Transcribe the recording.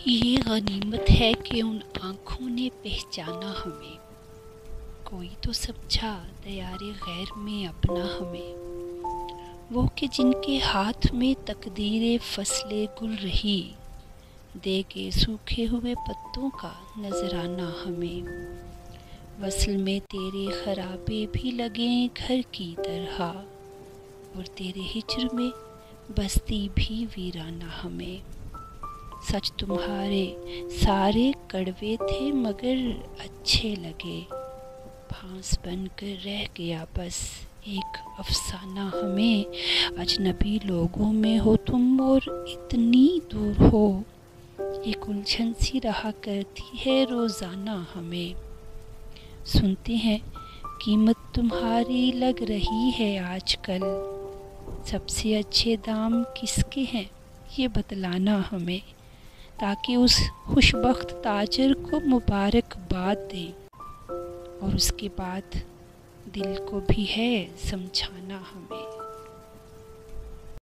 یہ غنیمت ہے کہ ان آنکھوں نے پہچانا ہمیں، کوئی تو سمجھا دیار غیر میں اپنا ہمیں، وہ کہ جن کے ہاتھ میں تقدیر فصل گل رہی، دے کے سوکھے ہوئے پتوں کا نذرانہ ہمیں، وصل میں تیرے خرابے بھی لگیں گھر کی طرح، اور تیرے ہجر میں بستی بھی ویرانہ ہمیں، سچ تمہارے سارے کڑوے تھے مگر اچھے لگے، پھانس بن کر رہ گیا بس ایک افسانہ ہمیں، اجنبی لوگوں میں ہو تم اور اتنی دور ہو، ایک الجھن سی رہا کرتی ہے روزانہ ہمیں، سنتے ہیں قیمت تمہاری لگ رہی ہے آج کل، سب سے اچھے دام کس کے ہیں یہ بتلانا ہمیں، تاکہ اس خوش بخت تاجر کو مبارکباد دیں، اور اس کے بعد دل کو بھی ہے سمجھانا ہمیں۔